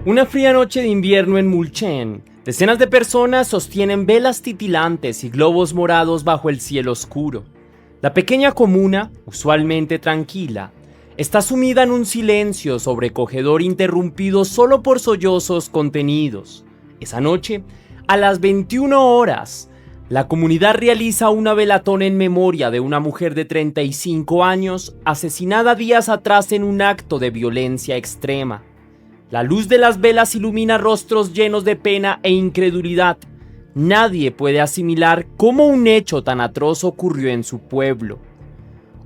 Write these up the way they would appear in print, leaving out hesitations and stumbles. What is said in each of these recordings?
Una fría noche de invierno en Mulchen, decenas de personas sostienen velas titilantes y globos morados bajo el cielo oscuro. La pequeña comuna, usualmente tranquila, está sumida en un silencio sobrecogedor interrumpido solo por sollozos contenidos. Esa noche, a las 21 horas, la comunidad realiza una velatón en memoria de una mujer de 35 años asesinada días atrás en un acto de violencia extrema. La luz de las velas ilumina rostros llenos de pena e incredulidad. Nadie puede asimilar cómo un hecho tan atroz ocurrió en su pueblo.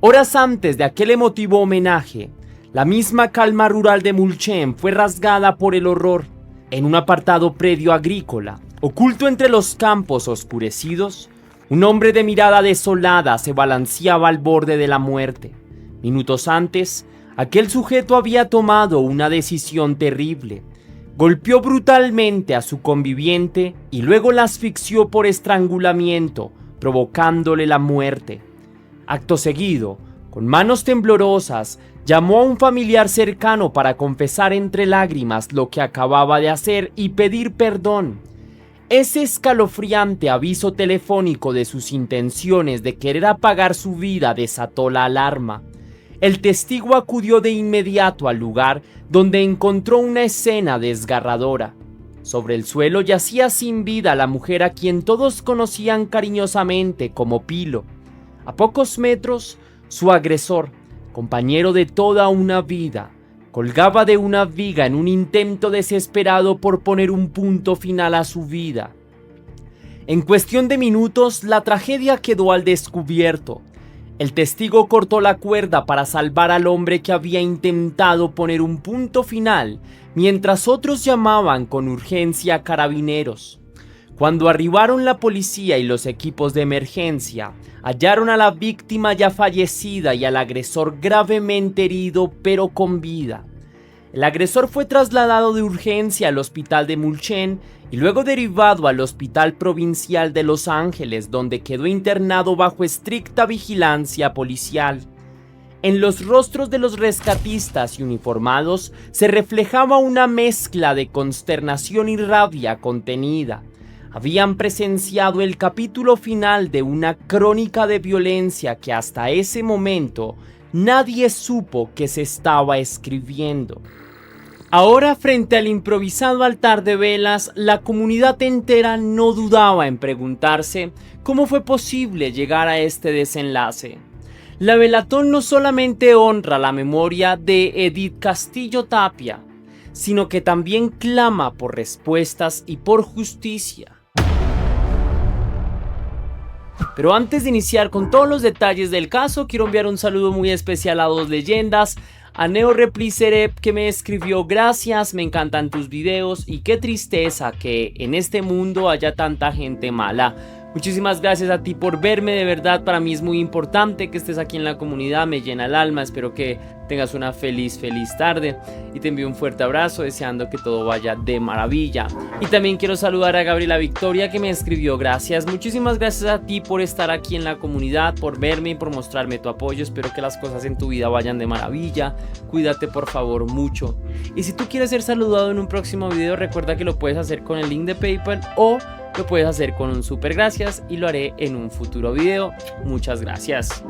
Horas antes de aquel emotivo homenaje, la misma calma rural de Mulchen fue rasgada por el horror. En un apartado predio agrícola, oculto entre los campos oscurecidos, un hombre de mirada desolada se balanceaba al borde de la muerte. Minutos antes, aquel sujeto había tomado una decisión terrible. Golpeó brutalmente a su conviviente y luego la asfixió por estrangulamiento, provocándole la muerte. Acto seguido, con manos temblorosas, llamó a un familiar cercano para confesar entre lágrimas lo que acababa de hacer y pedir perdón. Ese escalofriante aviso telefónico de sus intenciones de querer apagar su vida desató la alarma. El testigo acudió de inmediato al lugar, donde encontró una escena desgarradora. Sobre el suelo yacía sin vida la mujer a quien todos conocían cariñosamente como Pilo. A pocos metros, su agresor, compañero de toda una vida, colgaba de una viga en un intento desesperado por poner un punto final a su vida. En cuestión de minutos, la tragedia quedó al descubierto. El testigo cortó la cuerda para salvar al hombre que había intentado poner un punto final, mientras otros llamaban con urgencia a carabineros. Cuando arribaron la policía y los equipos de emergencia, hallaron a la víctima ya fallecida y al agresor gravemente herido pero con vida. El agresor fue trasladado de urgencia al hospital de Mulchen y luego derivado al Hospital Provincial de Los Ángeles, donde quedó internado bajo estricta vigilancia policial. En los rostros de los rescatistas y uniformados se reflejaba una mezcla de consternación y rabia contenida. Habían presenciado el capítulo final de una crónica de violencia que hasta ese momento nadie supo que se estaba escribiendo. Ahora, frente al improvisado altar de velas, la comunidad entera no dudaba en preguntarse cómo fue posible llegar a este desenlace. La velatón no solamente honra la memoria de Edith Castillo Tapia, sino que también clama por respuestas y por justicia. Pero antes de iniciar con todos los detalles del caso, quiero enviar un saludo muy especial a dos leyendas. A Neo Replicerep, que me escribió: gracias, me encantan tus videos y qué tristeza que en este mundo haya tanta gente mala. Muchísimas gracias a ti por verme, de verdad para mí es muy importante que estés aquí en la comunidad, me llena el alma, espero que tengas una feliz tarde y te envío un fuerte abrazo deseando que todo vaya de maravilla. Y también quiero saludar a Gabriela Victoria, que me escribió: gracias, muchísimas gracias a ti por estar aquí en la comunidad, por verme y por mostrarme tu apoyo, espero que las cosas en tu vida vayan de maravilla, cuídate por favor mucho. Y si tú quieres ser saludado en un próximo video, recuerda que lo puedes hacer con el link de PayPal o lo puedes hacer con un super gracias y lo haré en un futuro video. Muchas gracias.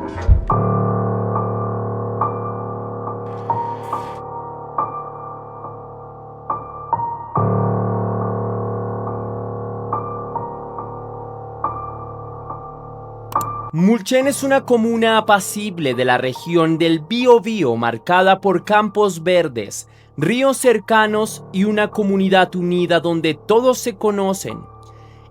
Mulchen es una comuna apacible de la región del Biobío, marcada por campos verdes, ríos cercanos y una comunidad unida donde todos se conocen.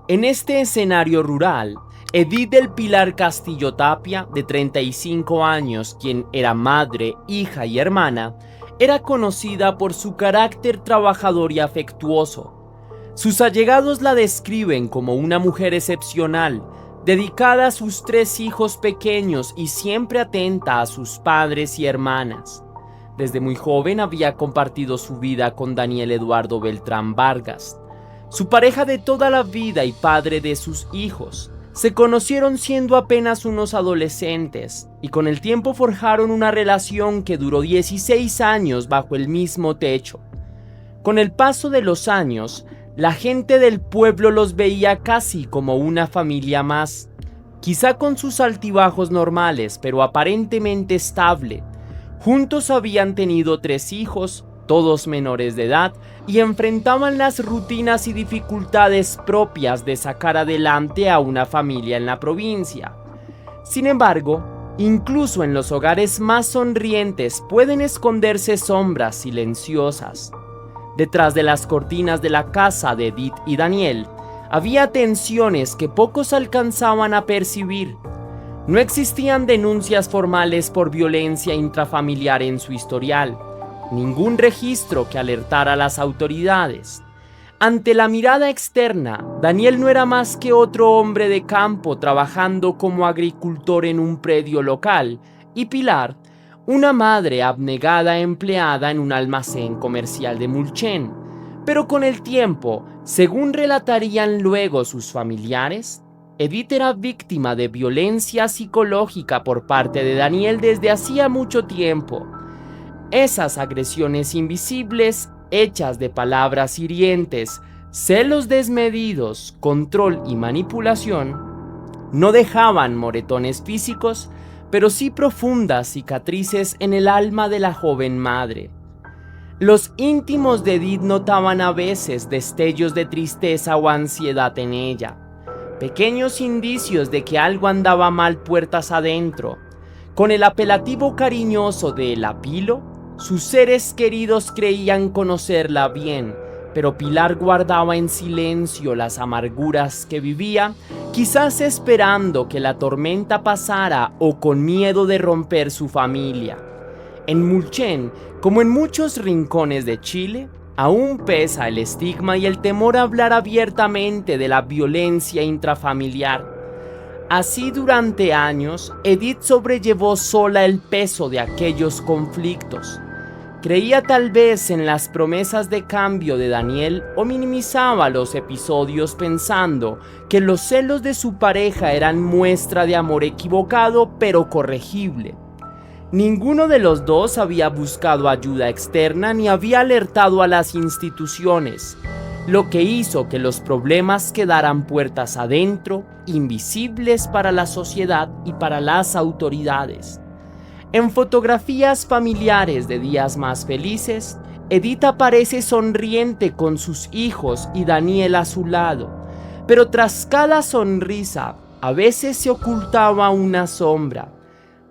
En este escenario rural, Edith del Pilar Castillo Tapia, de 35 años, quien era madre, hija y hermana, era conocida por su carácter trabajador y afectuoso. Sus allegados la describen como una mujer excepcional, dedicada a sus 3 hijos pequeños y siempre atenta a sus padres y hermanas. Desde muy joven había compartido su vida con Daniel Eduardo Beltrán Vargas, su pareja de toda la vida y padre de sus hijos. Se conocieron siendo apenas unos adolescentes y con el tiempo forjaron una relación que duró 16 años bajo el mismo techo. Con el paso de los años, la gente del pueblo los veía casi como una familia más, quizá con sus altibajos normales, pero aparentemente estable. Juntos habían tenido 3 hijos, todos menores de edad, y enfrentaban las rutinas y dificultades propias de sacar adelante a una familia en la provincia. Sin embargo, incluso en los hogares más sonrientes pueden esconderse sombras silenciosas. Detrás de las cortinas de la casa de Edith y Daniel, había tensiones que pocos alcanzaban a percibir. No existían denuncias formales por violencia intrafamiliar en su historial, ningún registro que alertara a las autoridades. Ante la mirada externa, Daniel no era más que otro hombre de campo trabajando como agricultor en un predio local, y Pilar, una madre abnegada empleada en un almacén comercial de Mulchen. Pero con el tiempo, según relatarían luego sus familiares, Edith era víctima de violencia psicológica por parte de Daniel desde hacía mucho tiempo. Esas agresiones invisibles, hechas de palabras hirientes, celos desmedidos, control y manipulación, no dejaban moretones físicos, pero sí profundas cicatrices en el alma de la joven madre. Los íntimos de Edith notaban a veces destellos de tristeza o ansiedad en ella, pequeños indicios de que algo andaba mal puertas adentro. Con el apelativo cariñoso de La Pilo, sus seres queridos creían conocerla bien, pero Pilar guardaba en silencio las amarguras que vivía, quizás esperando que la tormenta pasara o con miedo de romper su familia. En Mulchen, como en muchos rincones de Chile, aún pesa el estigma y el temor a hablar abiertamente de la violencia intrafamiliar. Así, durante años, Edith sobrellevó sola el peso de aquellos conflictos. Creía tal vez en las promesas de cambio de Daniel o minimizaba los episodios pensando que los celos de su pareja eran muestra de amor equivocado pero corregible. Ninguno de los dos había buscado ayuda externa ni había alertado a las instituciones, lo que hizo que los problemas quedaran puertas adentro, invisibles para la sociedad y para las autoridades. En fotografías familiares de días más felices, Edith aparece sonriente con sus hijos y Daniel a su lado, pero tras cada sonrisa a veces se ocultaba una sombra,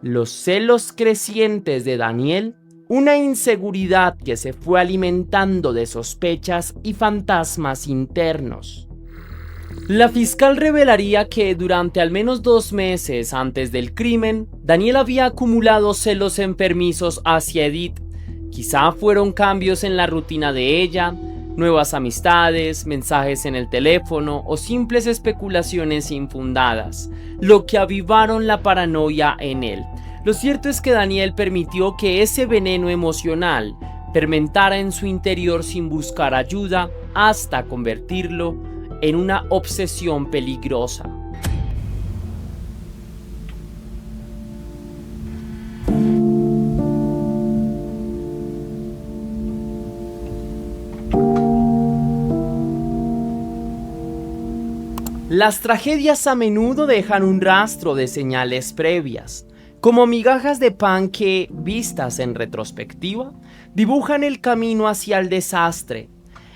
los celos crecientes de Daniel, una inseguridad que se fue alimentando de sospechas y fantasmas internos. La fiscal revelaría que durante al menos 2 meses antes del crimen, Daniel había acumulado celos enfermizos hacia Edith. Quizá fueron cambios en la rutina de ella, nuevas amistades, mensajes en el teléfono o simples especulaciones infundadas, lo que avivaron la paranoia en él. Lo cierto es que Daniel permitió que ese veneno emocional fermentara en su interior sin buscar ayuda hasta convertirlo en una obsesión peligrosa. Las tragedias a menudo dejan un rastro de señales previas, como migajas de pan que, vistas en retrospectiva, dibujan el camino hacia el desastre.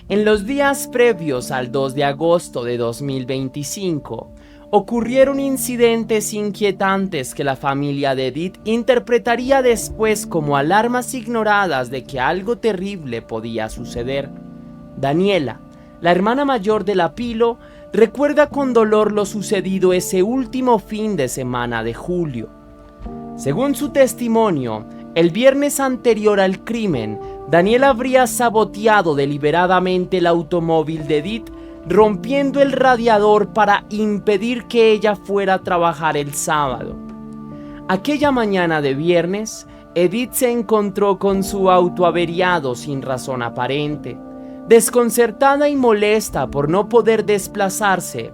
En los días previos al 2 de agosto de 2025, ocurrieron incidentes inquietantes que la familia de Edith interpretaría después como alarmas ignoradas de que algo terrible podía suceder. Daniela, la hermana mayor de La Pilo, recuerda con dolor lo sucedido ese último fin de semana de julio. Según su testimonio, el viernes anterior al crimen, Daniel habría saboteado deliberadamente el automóvil de Edith, rompiendo el radiador para impedir que ella fuera a trabajar el sábado. Aquella mañana de viernes, Edith se encontró con su auto averiado sin razón aparente. Desconcertada y molesta por no poder desplazarse,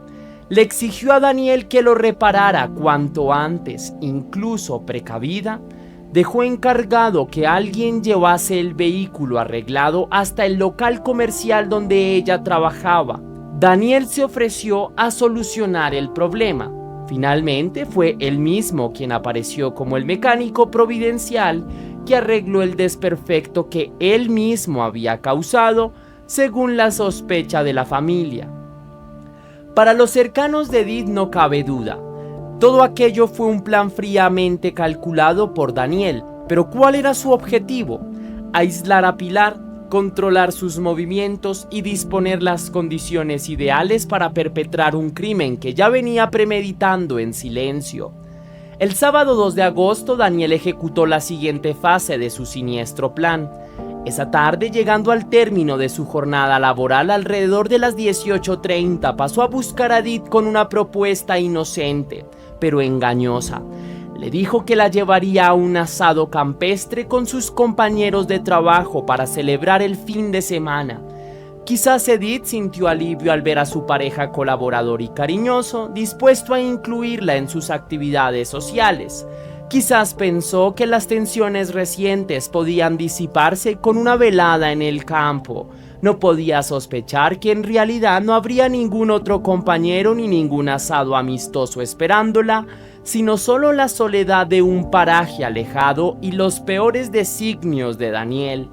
le exigió a Daniel que lo reparara cuanto antes, incluso precavida. dejó encargado que alguien llevase el vehículo arreglado hasta el local comercial donde ella trabajaba. Daniel se ofreció a solucionar el problema. Finalmente fue él mismo quien apareció como el mecánico providencial que arregló el desperfecto que él mismo había causado, según la sospecha de la familia. Para los cercanos de Edith no cabe duda. Todo aquello fue un plan fríamente calculado por Daniel, pero ¿cuál era su objetivo? Aislar a Pilar, controlar sus movimientos y disponer las condiciones ideales para perpetrar un crimen que ya venía premeditando en silencio. El sábado 2 de agosto, Daniel ejecutó la siguiente fase de su siniestro plan. Esa tarde, llegando al término de su jornada laboral alrededor de las 18:30, pasó a buscar a Edith con una propuesta inocente, pero engañosa. Le dijo que la llevaría a un asado campestre con sus compañeros de trabajo para celebrar el fin de semana. Quizás Edith sintió alivio al ver a su pareja colaborador y cariñoso, dispuesto a incluirla en sus actividades sociales. Quizás pensó que las tensiones recientes podían disiparse con una velada en el campo. No podía sospechar que en realidad no habría ningún otro compañero ni ningún asado amistoso esperándola, sino solo la soledad de un paraje alejado y los peores designios de Daniel.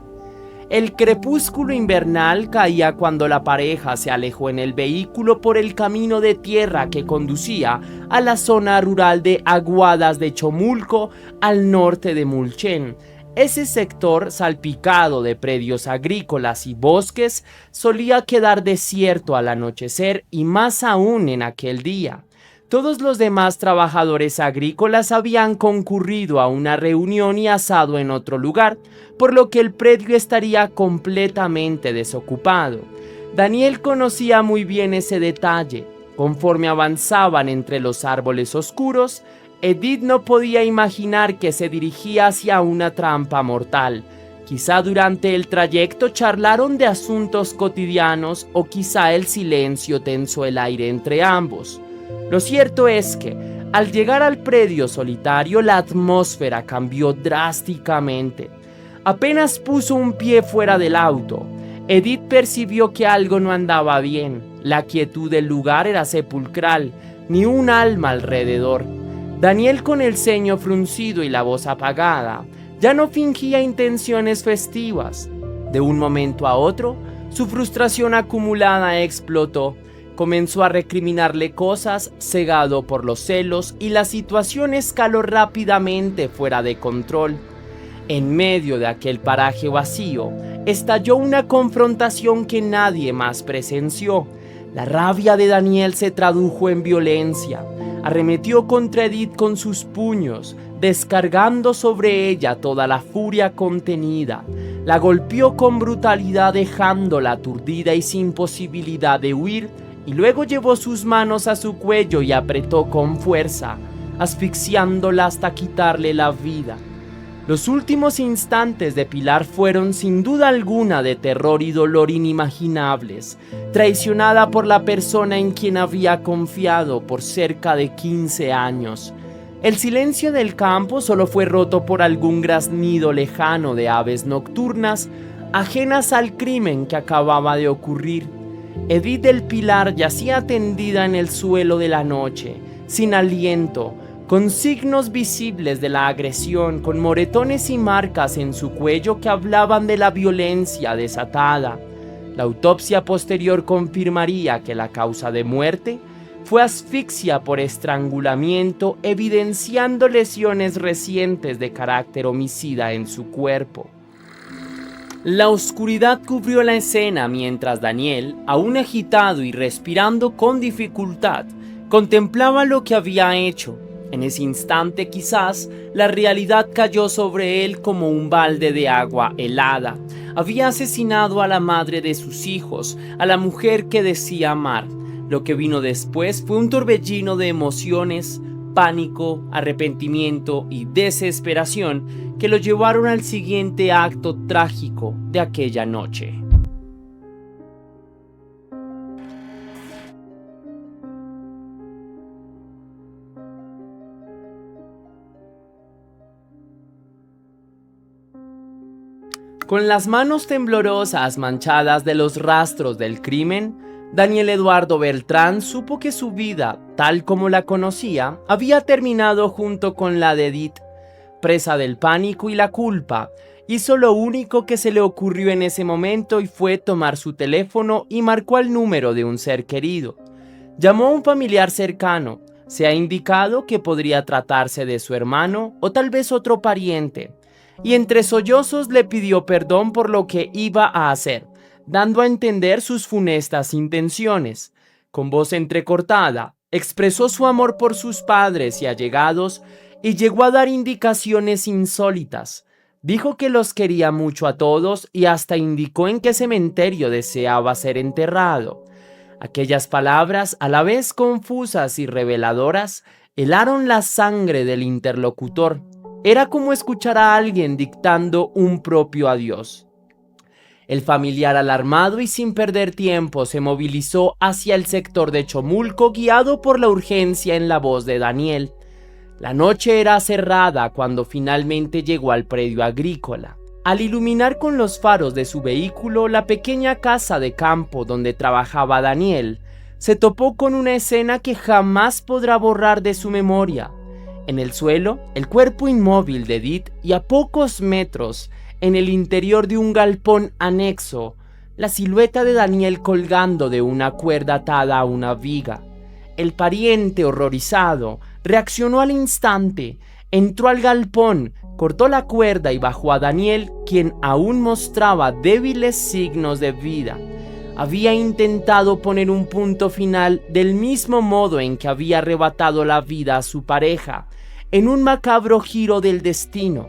El crepúsculo invernal caía cuando la pareja se alejó en el vehículo por el camino de tierra que conducía a la zona rural de Aguadas de Chomulco, al norte de Mulchen. Ese sector, salpicado de predios agrícolas y bosques, solía quedar desierto al anochecer y más aún en aquel día. Todos los demás trabajadores agrícolas habían concurrido a una reunión y asado en otro lugar, por lo que el predio estaría completamente desocupado. Daniel conocía muy bien ese detalle. Conforme avanzaban entre los árboles oscuros, Edith no podía imaginar que se dirigía hacia una trampa mortal. Quizá durante el trayecto charlaron de asuntos cotidianos o quizá el silencio tensó el aire entre ambos. Lo cierto es que, al llegar al predio solitario, la atmósfera cambió drásticamente. Apenas puso un pie fuera del auto, Edith percibió que algo no andaba bien. La quietud del lugar era sepulcral, ni un alma alrededor. Daniel, con el ceño fruncido y la voz apagada, ya no fingía intenciones festivas. De un momento a otro, su frustración acumulada explotó. Comenzó a recriminarle cosas, cegado por los celos, y la situación escaló rápidamente fuera de control. En medio de aquel paraje vacío, estalló una confrontación que nadie más presenció. La rabia de Daniel se tradujo en violencia. Arremetió contra Edith con sus puños, descargando sobre ella toda la furia contenida. La golpeó con brutalidad, dejándola aturdida y sin posibilidad de huir, y luego llevó sus manos a su cuello y apretó con fuerza, asfixiándola hasta quitarle la vida. Los últimos instantes de Pilar fueron sin duda alguna de terror y dolor inimaginables, traicionada por la persona en quien había confiado por cerca de 15 años. El silencio del campo solo fue roto por algún graznido lejano de aves nocturnas, ajenas al crimen que acababa de ocurrir. Edith del Pilar yacía tendida en el suelo de la noche, sin aliento, con signos visibles de la agresión, con moretones y marcas en su cuello que hablaban de la violencia desatada. La autopsia posterior confirmaría que la causa de muerte fue asfixia por estrangulamiento, evidenciando lesiones recientes de carácter homicida en su cuerpo. La oscuridad cubrió la escena mientras Daniel, aún agitado y respirando con dificultad, contemplaba lo que había hecho. En ese instante, quizás, la realidad cayó sobre él como un balde de agua helada. Había asesinado a la madre de sus hijos, a la mujer que decía amar. Lo que vino después fue un torbellino de emociones, pánico, arrepentimiento y desesperación que lo llevaron al siguiente acto trágico de aquella noche. Con las manos temblorosas manchadas de los rastros del crimen, Daniel Eduardo Beltrán supo que su vida, tal como la conocía, había terminado junto con la de Edith. Presa del pánico y la culpa, hizo lo único que se le ocurrió en ese momento y fue tomar su teléfono y marcó el número de un ser querido. Llamó a un familiar cercano. Se ha indicado que podría tratarse de su hermano o tal vez otro pariente. Y entre sollozos le pidió perdón por lo que iba a hacer, dando a entender sus funestas intenciones. Con voz entrecortada, expresó su amor por sus padres y allegados y llegó a dar indicaciones insólitas. Dijo que los quería mucho a todos y hasta indicó en qué cementerio deseaba ser enterrado. Aquellas palabras, a la vez confusas y reveladoras, helaron la sangre del interlocutor. Era como escuchar a alguien dictando un propio adiós. El familiar, alarmado y sin perder tiempo, se movilizó hacia el sector de Chomulco, guiado por la urgencia en la voz de Daniel. La noche era cerrada cuando finalmente llegó al predio agrícola. Al iluminar con los faros de su vehículo la pequeña casa de campo donde trabajaba Daniel, se topó con una escena que jamás podrá borrar de su memoria. En el suelo, el cuerpo inmóvil de Edith y a pocos metros, en el interior de un galpón anexo, la silueta de Daniel colgando de una cuerda atada a una viga. El pariente, horrorizado, reaccionó al instante, entró al galpón, cortó la cuerda y bajó a Daniel, quien aún mostraba débiles signos de vida. Había intentado poner un punto final del mismo modo en que había arrebatado la vida a su pareja, en un macabro giro del destino.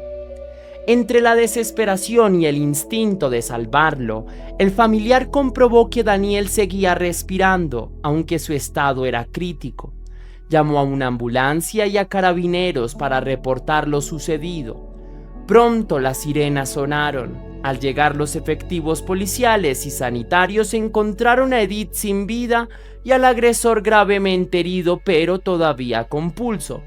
Entre la desesperación y el instinto de salvarlo, el familiar comprobó que Daniel seguía respirando, aunque su estado era crítico. Llamó a una ambulancia y a carabineros para reportar lo sucedido. Pronto las sirenas sonaron. Al llegar los efectivos policiales y sanitarios encontraron a Edith sin vida y al agresor gravemente herido pero todavía con pulso.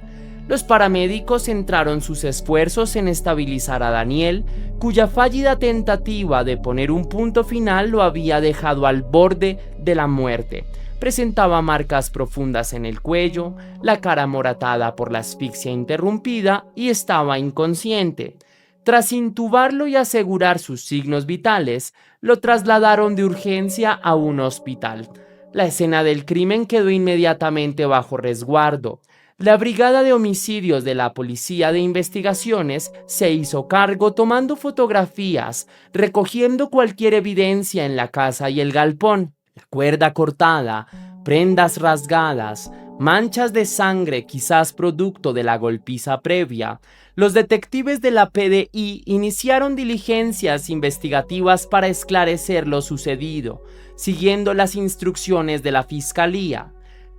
Los paramédicos centraron sus esfuerzos en estabilizar a Daniel, cuya fallida tentativa de poner un punto final lo había dejado al borde de la muerte. Presentaba marcas profundas en el cuello, la cara moratada por la asfixia interrumpida y estaba inconsciente. Tras intubarlo y asegurar sus signos vitales, lo trasladaron de urgencia a un hospital. La escena del crimen quedó inmediatamente bajo resguardo. La Brigada de Homicidios de la Policía de Investigaciones se hizo cargo tomando fotografías, recogiendo cualquier evidencia en la casa y el galpón. La cuerda cortada, prendas rasgadas, manchas de sangre quizás producto de la golpiza previa. Los detectives de la PDI iniciaron diligencias investigativas para esclarecer lo sucedido, siguiendo las instrucciones de la Fiscalía.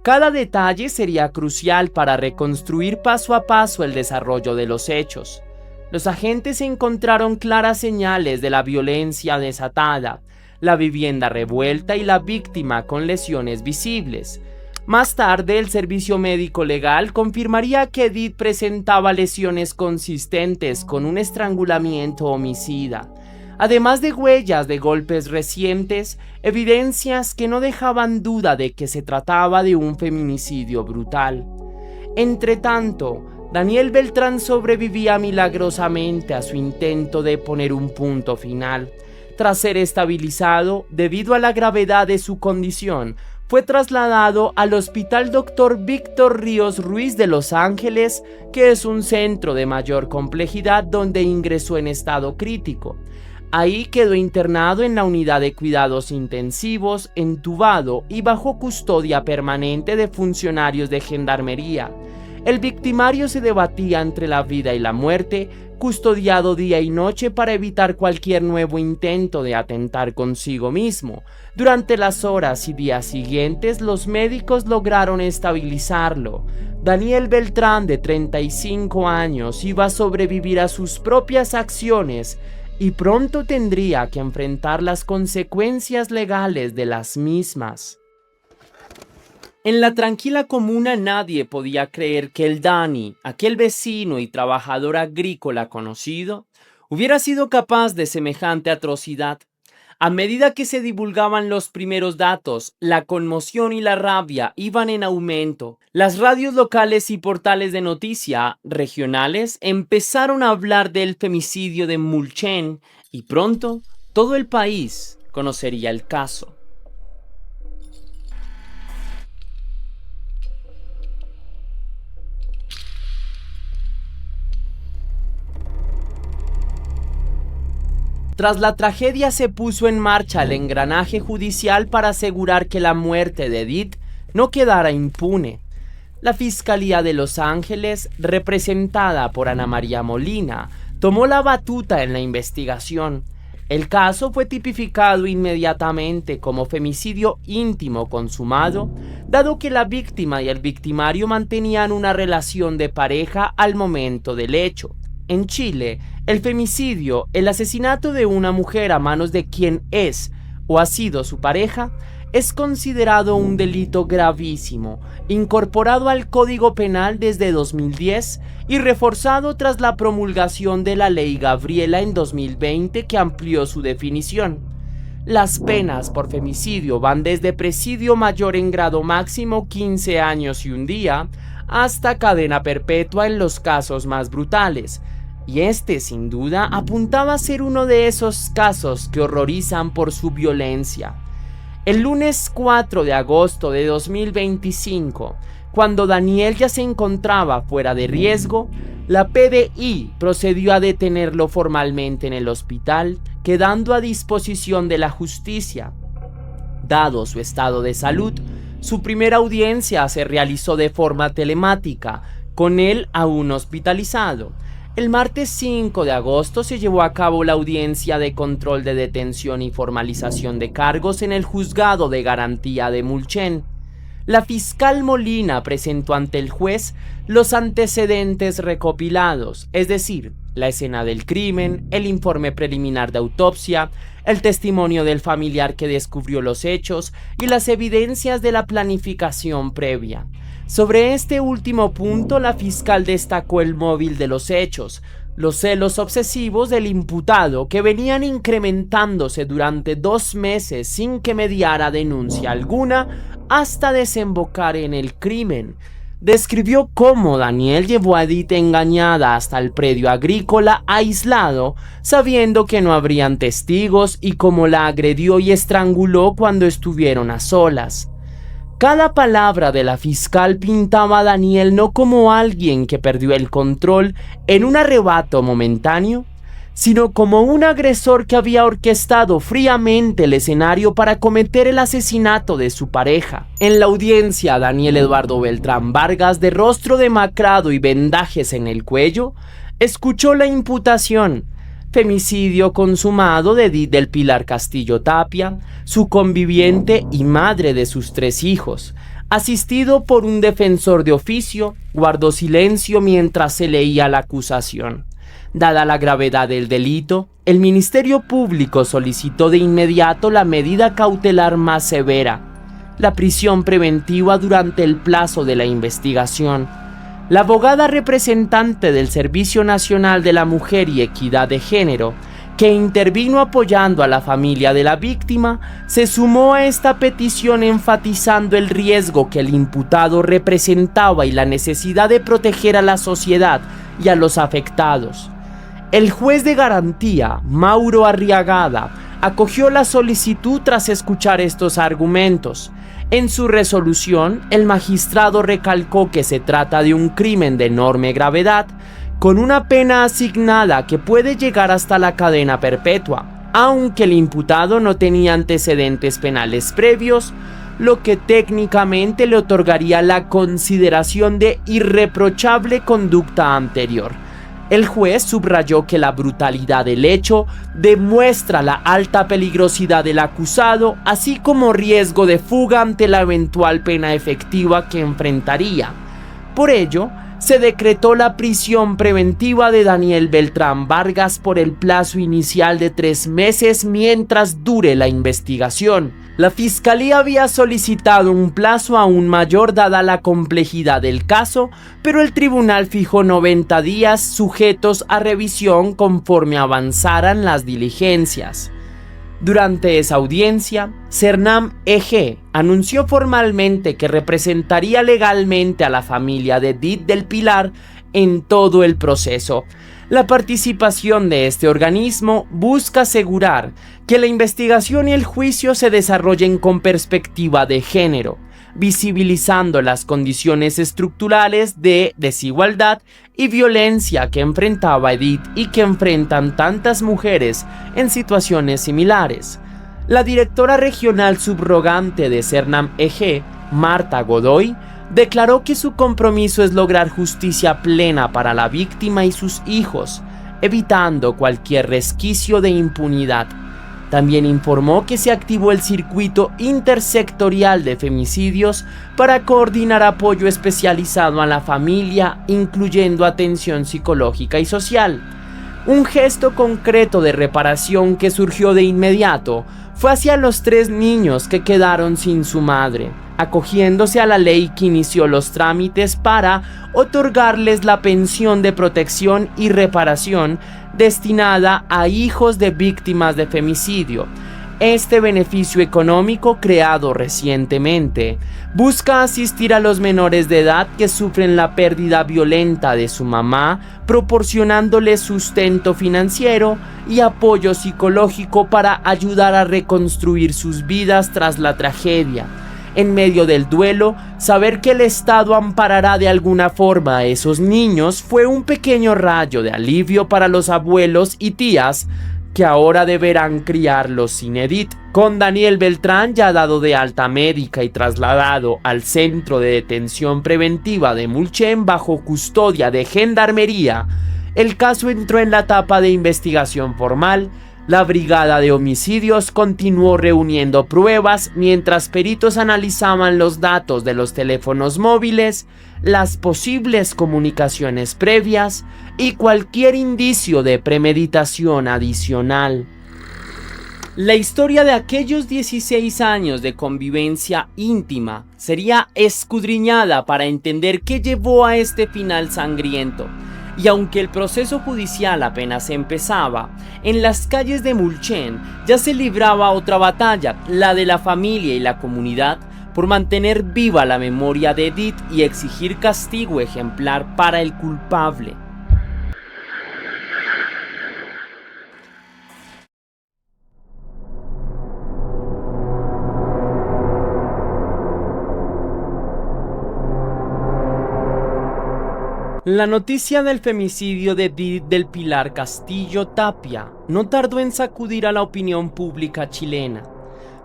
Cada detalle sería crucial para reconstruir paso a paso el desarrollo de los hechos. Los agentes encontraron claras señales de la violencia desatada, la vivienda revuelta y la víctima con lesiones visibles. Más tarde, el servicio médico legal confirmaría que Edith presentaba lesiones consistentes con un estrangulamiento homicida, además de huellas de golpes recientes, evidencias que no dejaban duda de que se trataba de un feminicidio brutal. Entretanto, Daniel Beltrán sobrevivía milagrosamente a su intento de poner un punto final. Tras ser estabilizado, debido a la gravedad de su condición, fue trasladado al Hospital Dr. Víctor Ríos Ruiz de Los Ángeles, que es un centro de mayor complejidad donde ingresó en estado crítico. Ahí quedó internado en la unidad de cuidados intensivos, entubado y bajo custodia permanente de funcionarios de gendarmería. El victimario se debatía entre la vida y la muerte, custodiado día y noche para evitar cualquier nuevo intento de atentar consigo mismo. Durante las horas y días siguientes, los médicos lograron estabilizarlo. Daniel Beltrán, de 35 años, iba a sobrevivir a sus propias acciones y pronto tendría que enfrentar las consecuencias legales de las mismas. En la tranquila comuna nadie podía creer que el Dani, aquel vecino y trabajador agrícola conocido, hubiera sido capaz de semejante atrocidad. A medida que se divulgaban los primeros datos, la conmoción y la rabia iban en aumento. Las radios locales y portales de noticia regionales empezaron a hablar del femicidio de Mulchen y pronto todo el país conocería el caso. Tras la tragedia se puso en marcha el engranaje judicial para asegurar que la muerte de Edith no quedara impune. La Fiscalía de Los Ángeles, representada por Ana María Molina, tomó la batuta en la investigación. El caso fue tipificado inmediatamente como femicidio íntimo consumado, dado que la víctima y el victimario mantenían una relación de pareja al momento del hecho. En Chile, el femicidio, el asesinato de una mujer a manos de quien es o ha sido su pareja, es considerado un delito gravísimo, incorporado al Código Penal desde 2010 y reforzado tras la promulgación de la Ley Gabriela en 2020 que amplió su definición. Las penas por femicidio van desde presidio mayor en grado máximo 15 años y un día, hasta cadena perpetua en los casos más brutales. Y este, sin duda, apuntaba a ser uno de esos casos que horrorizan por su violencia. El lunes 4 de agosto de 2025, cuando Daniel ya se encontraba fuera de riesgo, la PDI procedió a detenerlo formalmente en el hospital, quedando a disposición de la justicia. Dado su estado de salud, su primera audiencia se realizó de forma telemática, con él aún hospitalizado. El martes 5 de agosto se llevó a cabo la audiencia de control de detención y formalización de cargos en el juzgado de garantía de Mulchen. La fiscal Molina presentó ante el juez los antecedentes recopilados, es decir, la escena del crimen, el informe preliminar de autopsia, el testimonio del familiar que descubrió los hechos y las evidencias de la planificación previa. Sobre este último punto, la fiscal destacó el móvil de los hechos, los celos obsesivos del imputado que venían incrementándose durante 2 meses sin que mediara denuncia alguna hasta desembocar en el crimen. Describió cómo Daniel llevó a Edith engañada hasta el predio agrícola aislado, sabiendo que no habrían testigos, y cómo la agredió y estranguló cuando estuvieron a solas. Cada palabra de la fiscal pintaba a Daniel no como alguien que perdió el control en un arrebato momentáneo, sino como un agresor que había orquestado fríamente el escenario para cometer el asesinato de su pareja. En la audiencia, Daniel Eduardo Beltrán Vargas, de rostro demacrado y vendajes en el cuello, escuchó la imputación: femicidio consumado de Edith del Pilar Castillo Tapia, su conviviente y madre de sus 3 hijos. Asistido por un defensor de oficio, guardó silencio mientras se leía la acusación. Dada la gravedad del delito, el Ministerio Público solicitó de inmediato la medida cautelar más severa, la prisión preventiva durante el plazo de la investigación. La abogada representante del Servicio Nacional de la Mujer y Equidad de Género, que intervino apoyando a la familia de la víctima, se sumó a esta petición enfatizando el riesgo que el imputado representaba y la necesidad de proteger a la sociedad y a los afectados. El juez de garantía, Mauro Arriagada, acogió la solicitud tras escuchar estos argumentos. En su resolución, el magistrado recalcó que se trata de un crimen de enorme gravedad, con una pena asignada que puede llegar hasta la cadena perpetua, aunque el imputado no tenía antecedentes penales previos, lo que técnicamente le otorgaría la consideración de irreprochable conducta anterior. El juez subrayó que la brutalidad del hecho demuestra la alta peligrosidad del acusado, así como riesgo de fuga ante la eventual pena efectiva que enfrentaría. Por ello, se decretó la prisión preventiva de Daniel Beltrán Vargas por el plazo inicial de 3 meses mientras dure la investigación. La fiscalía había solicitado un plazo aún mayor dada la complejidad del caso, pero el tribunal fijó 90 días sujetos a revisión conforme avanzaran las diligencias. Durante esa audiencia, Cernam E.G. anunció formalmente que representaría legalmente a la familia de Edith del Pilar en todo el proceso. La participación de este organismo busca asegurar que la investigación y el juicio se desarrollen con perspectiva de género, visibilizando las condiciones estructurales de desigualdad y violencia que enfrentaba Edith y que enfrentan tantas mujeres en situaciones similares. La directora regional subrogante de Cernam E.G., Marta Godoy, declaró que su compromiso es lograr justicia plena para la víctima y sus hijos, evitando cualquier resquicio de impunidad. También informó que se activó el circuito intersectorial de femicidios para coordinar apoyo especializado a la familia, incluyendo atención psicológica y social. Un gesto concreto de reparación que surgió de inmediato fue hacia los 3 niños que quedaron sin su madre, acogiéndose a la ley que inició los trámites para otorgarles la pensión de protección y reparación destinada a hijos de víctimas de femicidio. Este beneficio económico, creado recientemente, busca asistir a los menores de edad que sufren la pérdida violenta de su mamá, proporcionándoles sustento financiero y apoyo psicológico para ayudar a reconstruir sus vidas tras la tragedia. En medio del duelo, saber que el Estado amparará de alguna forma a esos niños fue un pequeño rayo de alivio para los abuelos y tías que ahora deberán criarlos sin Edith. Con Daniel Beltrán ya dado de alta médica y trasladado al Centro de Detención Preventiva de Mulchen bajo custodia de Gendarmería, el caso entró en la etapa de investigación formal. La Brigada de Homicidios continuó reuniendo pruebas mientras peritos analizaban los datos de los teléfonos móviles, las posibles comunicaciones previas y cualquier indicio de premeditación adicional. La historia de aquellos 16 años de convivencia íntima sería escudriñada para entender qué llevó a este final sangriento. Y aunque el proceso judicial apenas empezaba, en las calles de Mulchen ya se libraba otra batalla, la de la familia y la comunidad, por mantener viva la memoria de Edith y exigir castigo ejemplar para el culpable. La noticia del femicidio de Edith del Pilar Castillo Tapia no tardó en sacudir a la opinión pública chilena,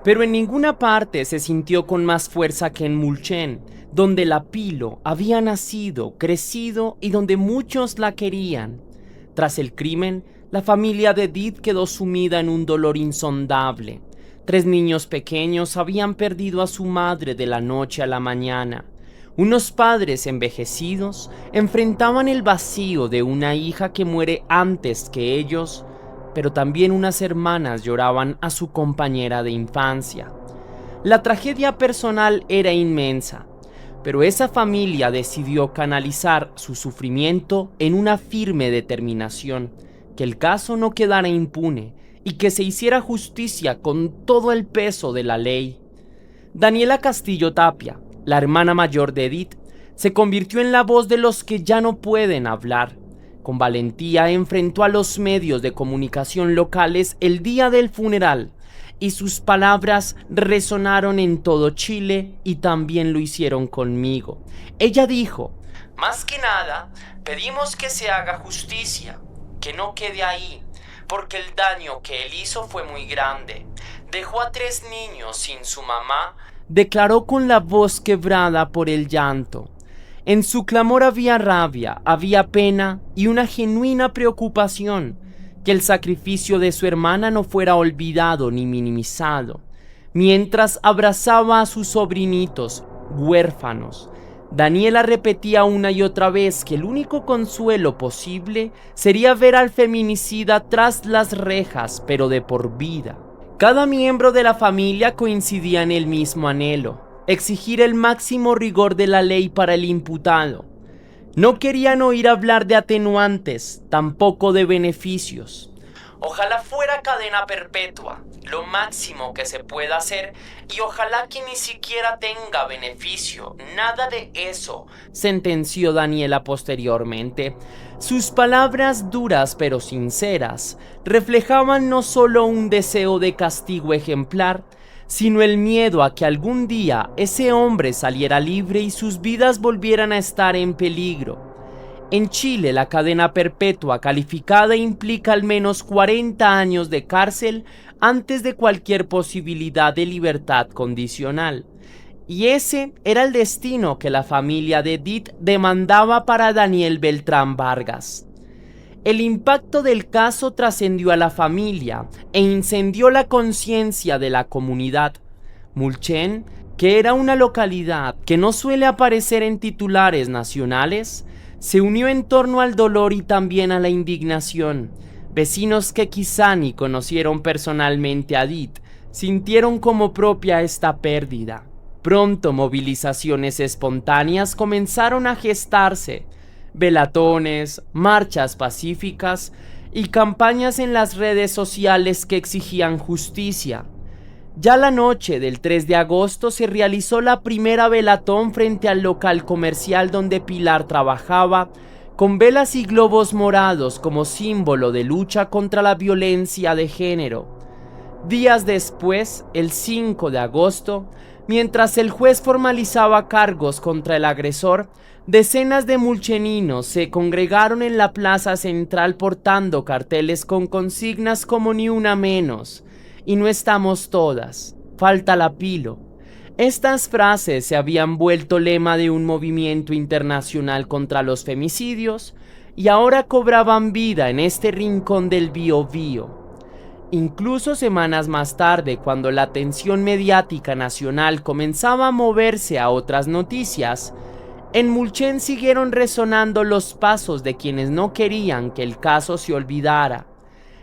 pero en ninguna parte se sintió con más fuerza que en Mulchen, donde la Pilo había nacido, crecido y donde muchos la querían. Tras el crimen, la familia de Edith quedó sumida en un dolor insondable. 3 niños pequeños habían perdido a su madre de la noche a la mañana. Unos padres envejecidos enfrentaban el vacío de una hija que muere antes que ellos, pero también unas hermanas lloraban a su compañera de infancia. La tragedia personal era inmensa, pero esa familia decidió canalizar su sufrimiento en una firme determinación, que el caso no quedara impune y que se hiciera justicia con todo el peso de la ley. Daniela Castillo Tapia, la hermana mayor de Edith, se convirtió en la voz de los que ya no pueden hablar. Con valentía enfrentó a los medios de comunicación locales el día del funeral y sus palabras resonaron en todo Chile y también lo hicieron conmigo. Ella dijo: "Más que nada, pedimos que se haga justicia, que no quede ahí, porque el daño que él hizo fue muy grande. Dejó a 3 niños sin su mamá", declaró con la voz quebrada por el llanto. En su clamor había rabia, había pena y una genuina preocupación que el sacrificio de su hermana no fuera olvidado ni minimizado. Mientras abrazaba a sus sobrinitos, huérfanos, Daniela repetía una y otra vez que el único consuelo posible sería ver al feminicida tras las rejas, pero de por vida. Cada miembro de la familia coincidía en el mismo anhelo: exigir el máximo rigor de la ley para el imputado. No querían oír hablar de atenuantes, tampoco de beneficios. Ojalá fuera cadena perpetua, lo máximo que se pueda hacer, y ojalá que ni siquiera tenga beneficio, nada de eso, sentenció Daniela posteriormente. Sus palabras duras pero sinceras reflejaban no solo un deseo de castigo ejemplar, sino el miedo a que algún día ese hombre saliera libre y sus vidas volvieran a estar en peligro. En Chile, la cadena perpetua calificada implica al menos 40 años de cárcel antes de cualquier posibilidad de libertad condicional. Y ese era el destino que la familia de Edith demandaba para Daniel Beltrán Vargas. El impacto del caso trascendió a la familia e incendió la conciencia de la comunidad. Mulchen, que era una localidad que no suele aparecer en titulares nacionales, se unió en torno al dolor y también a la indignación. Vecinos que quizá ni conocieron personalmente a Edith sintieron como propia esta pérdida. Pronto movilizaciones espontáneas comenzaron a gestarse, velatones, marchas pacíficas y campañas en las redes sociales que exigían justicia. Ya la noche del 3 de agosto se realizó la primera velatón frente al local comercial donde Pilar trabajaba, con velas y globos morados como símbolo de lucha contra la violencia de género. Días después, el 5 de agosto, mientras el juez formalizaba cargos contra el agresor, decenas de mulcheninos se congregaron en la plaza central portando carteles con consignas como "Ni una menos" y "No estamos todas, falta la Pilo". Estas frases se habían vuelto lema de un movimiento internacional contra los femicidios y ahora cobraban vida en este rincón del Biobío. Incluso semanas más tarde, cuando la atención mediática nacional comenzaba a moverse a otras noticias, en Mulchen siguieron resonando los pasos de quienes no querían que el caso se olvidara.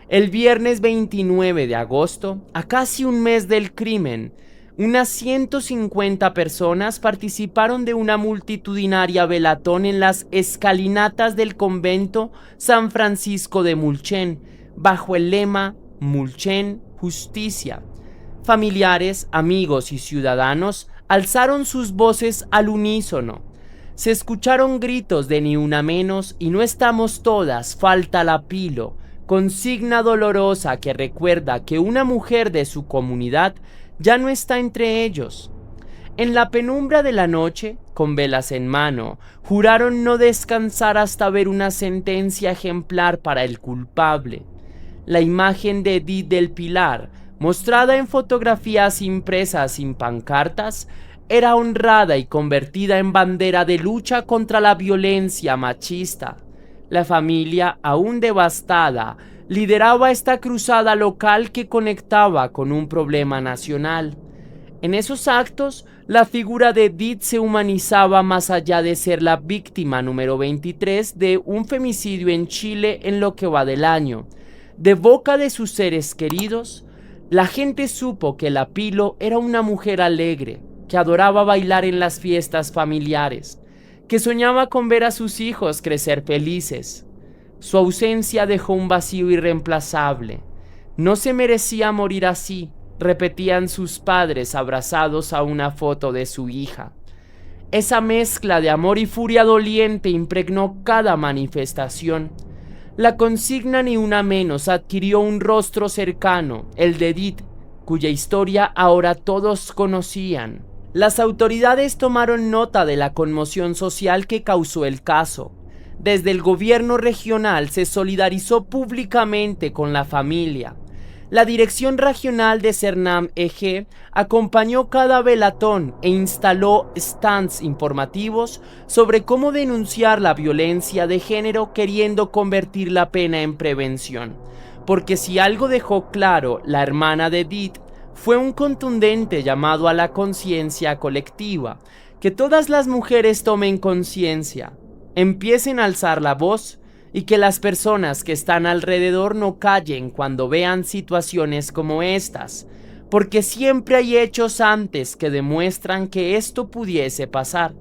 El viernes 29 de agosto, a casi un mes del crimen, unas 150 personas participaron de una multitudinaria velatón en las escalinatas del convento San Francisco de Mulchen, bajo el lema "Mulchen, justicia". Familiares, amigos y ciudadanos alzaron sus voces al unísono. Se escucharon gritos de "Ni una menos" y "No estamos todas, falta la Pilo", consigna dolorosa que recuerda que una mujer de su comunidad ya no está entre ellos. En la penumbra de la noche, con velas en mano, juraron no descansar hasta ver una sentencia ejemplar para el culpable. La imagen de Edith del Pilar, mostrada en fotografías impresas sin pancartas, era honrada y convertida en bandera de lucha contra la violencia machista. La familia, aún devastada, lideraba esta cruzada local que conectaba con un problema nacional. En esos actos, la figura de Edith se humanizaba más allá de ser la víctima número 23 de un femicidio en Chile en lo que va del año. De boca de sus seres queridos, la gente supo que la Pilo era una mujer alegre, que adoraba bailar en las fiestas familiares, que soñaba con ver a sus hijos crecer felices. Su ausencia dejó un vacío irreemplazable. No se merecía morir así, repetían sus padres abrazados a una foto de su hija. Esa mezcla de amor y furia doliente impregnó cada manifestación. La consigna "Ni una menos" adquirió un rostro cercano, el de Edith, cuya historia ahora todos conocían. Las autoridades tomaron nota de la conmoción social que causó el caso. Desde el gobierno regional se solidarizó públicamente con la familia. La Dirección Regional de Cernam EG acompañó cada velatón e instaló stands informativos sobre cómo denunciar la violencia de género, queriendo convertir la pena en prevención. Porque si algo dejó claro la hermana de Edith, fue un contundente llamado a la conciencia colectiva, que todas las mujeres tomen conciencia, empiecen a alzar la voz y que las personas que están alrededor no callen cuando vean situaciones como estas, porque siempre hay hechos antes que demuestran que esto pudiese pasar.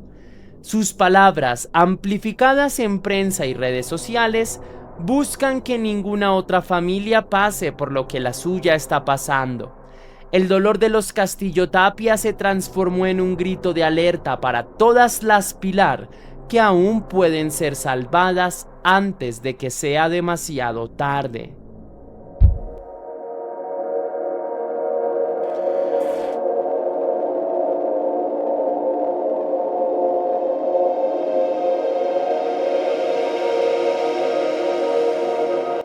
Sus palabras, amplificadas en prensa y redes sociales, buscan que ninguna otra familia pase por lo que la suya está pasando. El dolor de los Castillo Tapia se transformó en un grito de alerta para todas las Pilar que aún pueden ser salvadas antes de que sea demasiado tarde.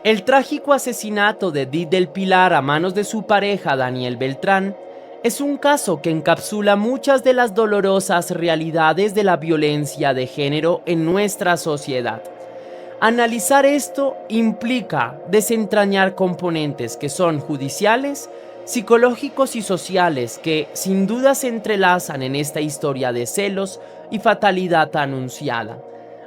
El trágico asesinato de Edith del Pilar a manos de su pareja Daniel Beltrán es un caso que encapsula muchas de las dolorosas realidades de la violencia de género en nuestra sociedad. Analizar esto implica desentrañar componentes que son judiciales, psicológicos y sociales que sin duda se entrelazan en esta historia de celos y fatalidad anunciada.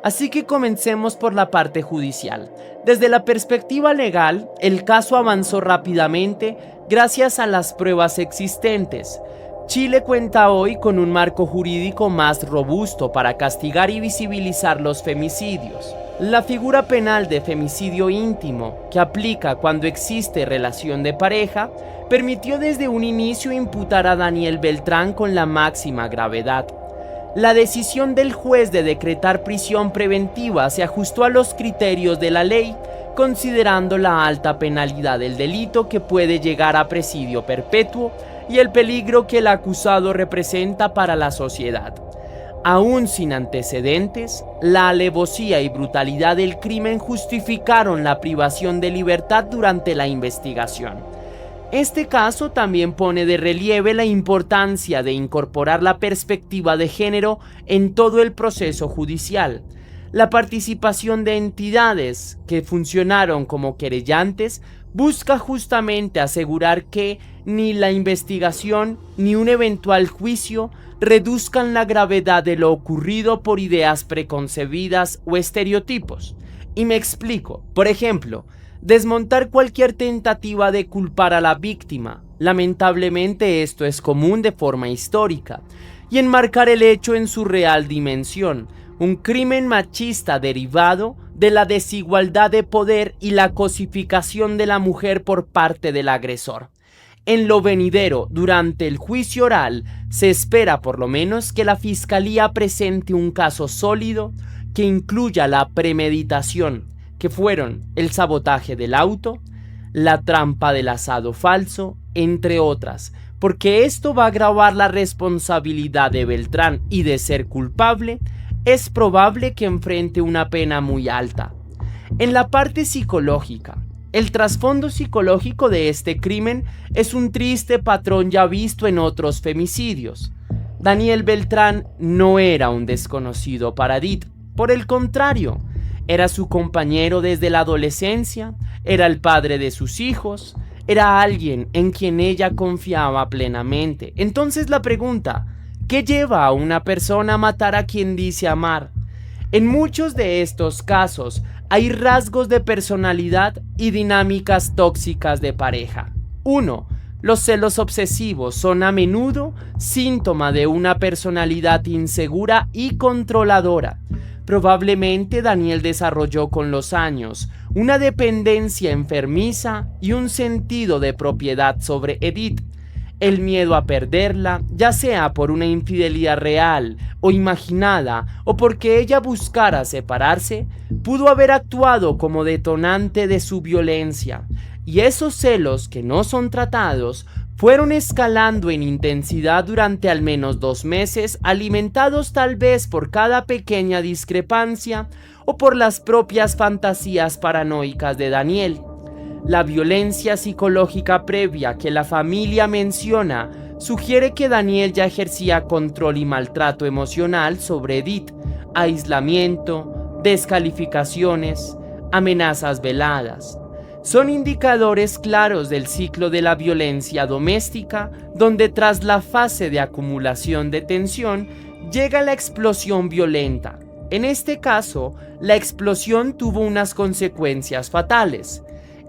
Así que comencemos por la parte judicial. Desde la perspectiva legal, el caso avanzó rápidamente gracias a las pruebas existentes. Chile cuenta hoy con un marco jurídico más robusto para castigar y visibilizar los femicidios. La figura penal de femicidio íntimo, que aplica cuando existe relación de pareja, permitió desde un inicio imputar a Daniel Beltrán con la máxima gravedad. La decisión del juez de decretar prisión preventiva se ajustó a los criterios de la ley, considerando la alta penalidad del delito que puede llegar a presidio perpetuo y el peligro que el acusado representa para la sociedad. Aún sin antecedentes, la alevosía y brutalidad del crimen justificaron la privación de libertad durante la investigación. Este caso también pone de relieve la importancia de incorporar la perspectiva de género en todo el proceso judicial. La participación de entidades que funcionaron como querellantes busca justamente asegurar que ni la investigación ni un eventual juicio reduzcan la gravedad de lo ocurrido por ideas preconcebidas o estereotipos. Y me explico. Por ejemplo, desmontar cualquier tentativa de culpar a la víctima. Lamentablemente esto es común de forma histórica. Y enmarcar el hecho en su real dimensión, un crimen machista derivado de la desigualdad de poder y la cosificación de la mujer por parte del agresor. En lo venidero, durante el juicio oral, se espera por lo menos que la Fiscalía presente un caso sólido que incluya la premeditación, que fueron el sabotaje del auto, la trampa del asado falso, entre otras, porque esto va a agravar la responsabilidad de Beltrán y de ser culpable, es probable que enfrente una pena muy alta. En la parte psicológica, el trasfondo psicológico de este crimen es un triste patrón ya visto en otros femicidios. Daniel Beltrán no era un desconocido para Edith, por el contrario, era su compañero desde la adolescencia, era el padre de sus hijos, era alguien en quien ella confiaba plenamente. Entonces la pregunta, ¿qué lleva a una persona a matar a quien dice amar? En muchos de estos casos hay rasgos de personalidad y dinámicas tóxicas de pareja. 1. Los celos obsesivos son a menudo síntoma de una personalidad insegura y controladora. Probablemente Daniel desarrolló con los años una dependencia enfermiza y un sentido de propiedad sobre Edith. El miedo a perderla, ya sea por una infidelidad real o imaginada o porque ella buscara separarse, pudo haber actuado como detonante de su violencia. Y esos celos que no son tratados fueron escalando en intensidad durante al menos 2 meses, alimentados tal vez por cada pequeña discrepancia o por las propias fantasías paranoicas de Daniel. La violencia psicológica previa que la familia menciona sugiere que Daniel ya ejercía control y maltrato emocional sobre Edith, aislamiento, descalificaciones, amenazas veladas. Son indicadores claros del ciclo de la violencia doméstica, donde tras la fase de acumulación de tensión llega la explosión violenta. En este caso, la explosión tuvo unas consecuencias fatales.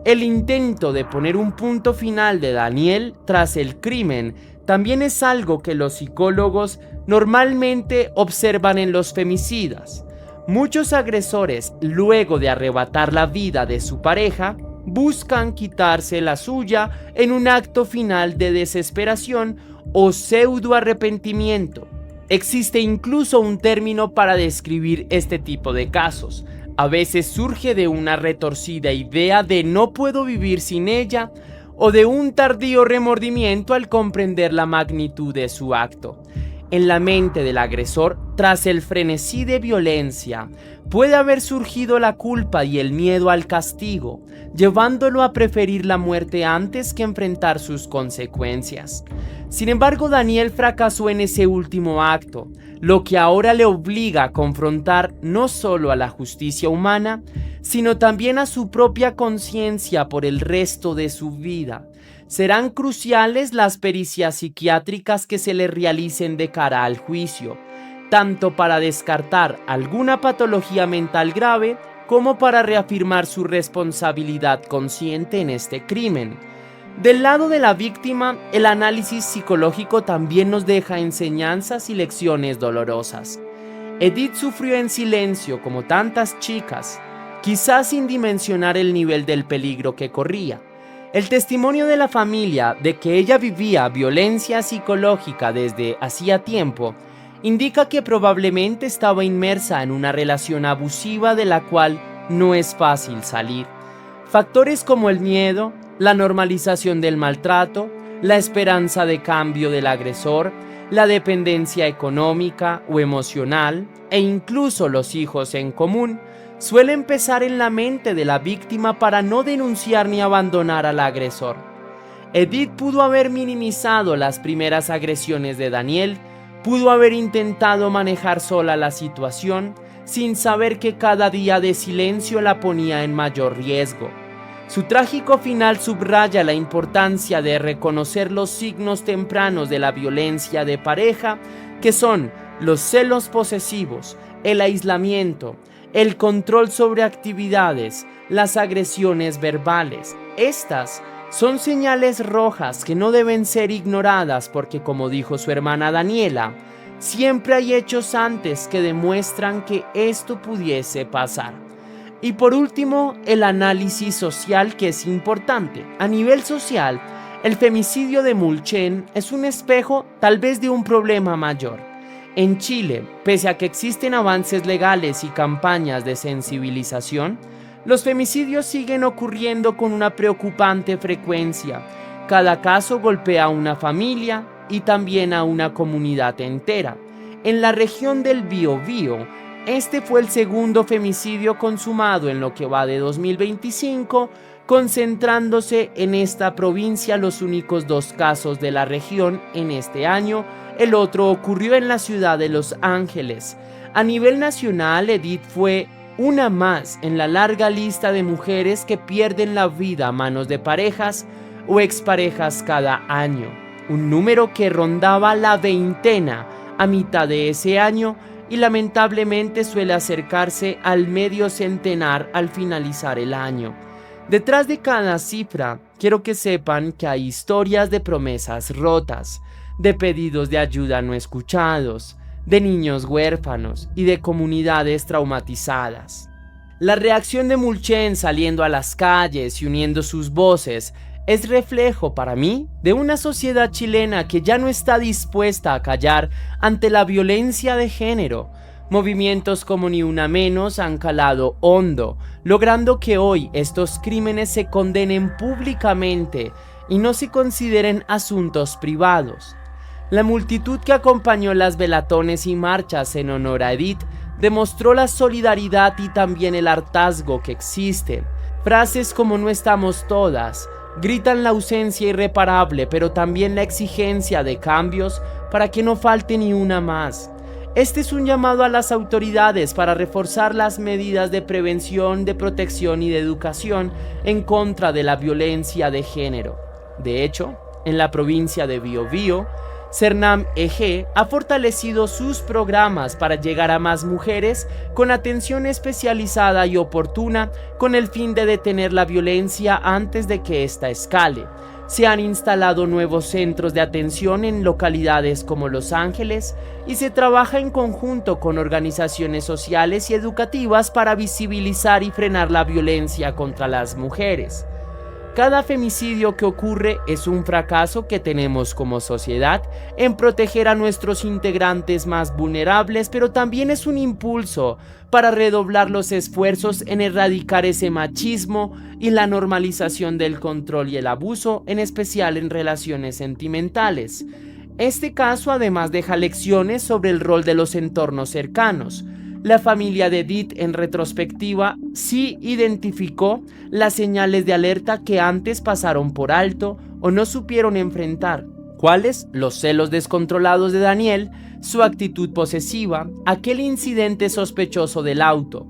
El intento de poner un punto final de Daniel tras el crimen también es algo que los psicólogos normalmente observan en los femicidas. Muchos agresores, luego de arrebatar la vida de su pareja, buscan quitarse la suya en un acto final de desesperación o pseudo arrepentimiento. Existe incluso un término para describir este tipo de casos. A veces surge de una retorcida idea de no puedo vivir sin ella o de un tardío remordimiento al comprender la magnitud de su acto. En la mente del agresor, tras el frenesí de violencia, puede haber surgido la culpa y el miedo al castigo, llevándolo a preferir la muerte antes que enfrentar sus consecuencias. Sin embargo, Daniel fracasó en ese último acto, lo que ahora le obliga a confrontar no solo a la justicia humana, sino también a su propia conciencia por el resto de su vida. Serán cruciales las pericias psiquiátricas que se le realicen de cara al juicio, tanto para descartar alguna patología mental grave como para reafirmar su responsabilidad consciente en este crimen. Del lado de la víctima, el análisis psicológico también nos deja enseñanzas y lecciones dolorosas. Edith sufrió en silencio como tantas chicas, quizás sin dimensionar el nivel del peligro que corría. El testimonio de la familia de que ella vivía violencia psicológica desde hacía tiempo indica que probablemente estaba inmersa en una relación abusiva de la cual no es fácil salir. Factores como el miedo, la normalización del maltrato, la esperanza de cambio del agresor, la dependencia económica o emocional e incluso los hijos en común suelen pesar en la mente de la víctima para no denunciar ni abandonar al agresor. Edith pudo haber minimizado las primeras agresiones de Daniel, pudo haber intentado manejar sola la situación, sin saber que cada día de silencio la ponía en mayor riesgo. Su trágico final subraya la importancia de reconocer los signos tempranos de la violencia de pareja, que son los celos posesivos, el aislamiento, el control sobre actividades, las agresiones verbales. Estas son señales rojas que no deben ser ignoradas porque, como dijo su hermana Daniela, siempre hay hechos antes que demuestran que esto pudiese pasar. Y por último, el análisis social, que es importante. A nivel social, el femicidio de Mulchen es un espejo tal vez de un problema mayor. En Chile, pese a que existen avances legales y campañas de sensibilización, los femicidios siguen ocurriendo con una preocupante frecuencia. Cada caso golpea a una familia y también a una comunidad entera. En la región del Biobío, este fue el segundo femicidio consumado en lo que va de 2025, concentrándose en esta provincia los únicos 2 casos de la región en este año. El otro ocurrió en la ciudad de Los Ángeles. A nivel nacional, Edith fue una más en la larga lista de mujeres que pierden la vida a manos de parejas o exparejas cada año, un número que rondaba la veintena a mitad de ese año y lamentablemente suele acercarse al medio centenar al finalizar el año. Detrás de cada cifra, quiero que sepan que hay historias de promesas rotas, de pedidos de ayuda no escuchados, de niños huérfanos y de comunidades traumatizadas. La reacción de Mulchen saliendo a las calles y uniendo sus voces es reflejo para mí de una sociedad chilena que ya no está dispuesta a callar ante la violencia de género. Movimientos como Ni Una Menos han calado hondo, logrando que hoy estos crímenes se condenen públicamente y no se consideren asuntos privados. La multitud que acompañó las velatones y marchas en honor a Edith demostró la solidaridad y también el hartazgo que existe. Frases como "no estamos todas" gritan la ausencia irreparable, pero también la exigencia de cambios para que no falte ni una más. Este es un llamado a las autoridades para reforzar las medidas de prevención, de protección y de educación en contra de la violencia de género. De hecho, en la provincia de Biobío, CERNAM-EG ha fortalecido sus programas para llegar a más mujeres con atención especializada y oportuna con el fin de detener la violencia antes de que ésta escale. Se han instalado nuevos centros de atención en localidades como Los Ángeles y se trabaja en conjunto con organizaciones sociales y educativas para visibilizar y frenar la violencia contra las mujeres. Cada femicidio que ocurre es un fracaso que tenemos como sociedad en proteger a nuestros integrantes más vulnerables, pero también es un impulso para redoblar los esfuerzos en erradicar ese machismo y la normalización del control y el abuso, en especial en relaciones sentimentales. Este caso además deja lecciones sobre el rol de los entornos cercanos. La familia de Edith, en retrospectiva, sí identificó las señales de alerta que antes pasaron por alto o no supieron enfrentar. ¿Cuáles? Los celos descontrolados de Daniel, su actitud posesiva, aquel incidente sospechoso del auto.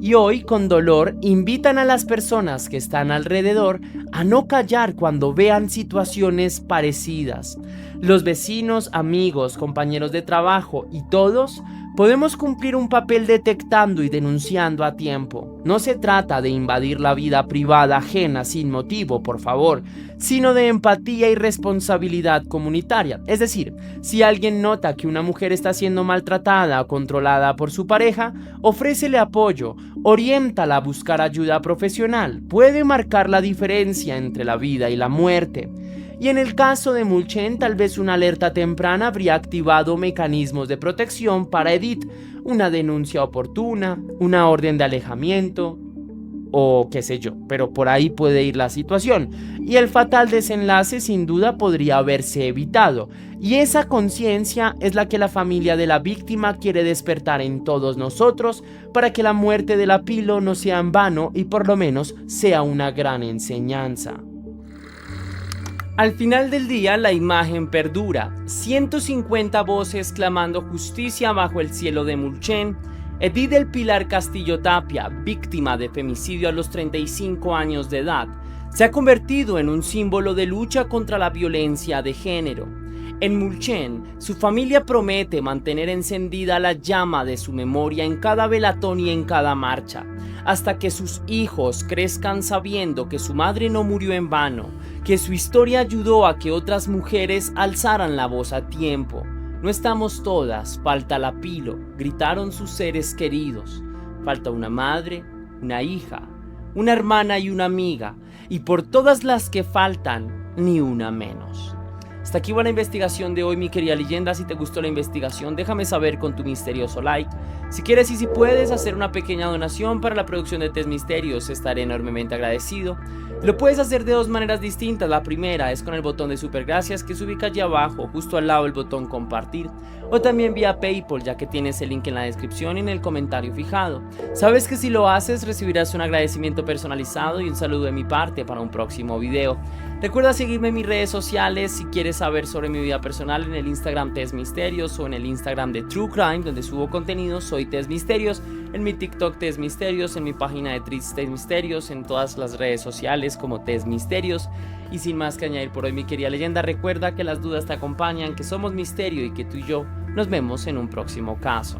Y hoy, con dolor, invitan a las personas que están alrededor a no callar cuando vean situaciones parecidas. Los vecinos, amigos, compañeros de trabajo y todos podemos cumplir un papel detectando y denunciando a tiempo. No se trata de invadir la vida privada ajena sin motivo, por favor, sino de empatía y responsabilidad comunitaria. Es decir, si alguien nota que una mujer está siendo maltratada o controlada por su pareja, ofrécele apoyo, oriéntala a buscar ayuda profesional. Puede marcar la diferencia entre la vida y la muerte. Y en el caso de Mulchen, tal vez una alerta temprana habría activado mecanismos de protección para Edith, una denuncia oportuna, una orden de alejamiento o qué sé yo, pero por ahí puede ir la situación. Y el fatal desenlace sin duda podría haberse evitado. Y esa conciencia es la que la familia de la víctima quiere despertar en todos nosotros para que la muerte de la Pilo no sea en vano y por lo menos sea una gran enseñanza. Al final del día, la imagen perdura. 150 voces clamando justicia bajo el cielo de Mulchen. Edith del Pilar Castillo Tapia, víctima de femicidio a los 35 años de edad, se ha convertido en un símbolo de lucha contra la violencia de género. En Mulchen, su familia promete mantener encendida la llama de su memoria en cada velatón y en cada marcha, hasta que sus hijos crezcan sabiendo que su madre no murió en vano, que su historia ayudó a que otras mujeres alzaran la voz a tiempo. No estamos todas, falta la Pilo, gritaron sus seres queridos. Falta una madre, una hija, una hermana y una amiga, y por todas las que faltan, ni una menos. Hasta aquí va la investigación de hoy, mi querida leyenda. Si te gustó la investigación, déjame saber con tu misterioso like. Si quieres y si puedes hacer una pequeña donación para la producción de Test Misterios, estaré enormemente agradecido. Lo puedes hacer de dos maneras distintas. La primera es con el botón de super gracias que se ubica allí abajo, justo al lado del botón compartir, o también vía PayPal, ya que tienes el link en la descripción y en el comentario fijado. Sabes que si lo haces recibirás un agradecimiento personalizado y un saludo de mi parte para un próximo video. Recuerda seguirme en mis redes sociales si quieres saber sobre mi vida personal, en el Instagram Test Misterios o en el Instagram de True Crime, donde subo contenido, soy Test Misterios, en mi TikTok Test Misterios, en mi página de Test Misterios, en todas las redes sociales como Test Misterios. Y sin más que añadir por hoy, mi querida leyenda, recuerda que las dudas te acompañan, que somos misterio y que tú y yo nos vemos en un próximo caso.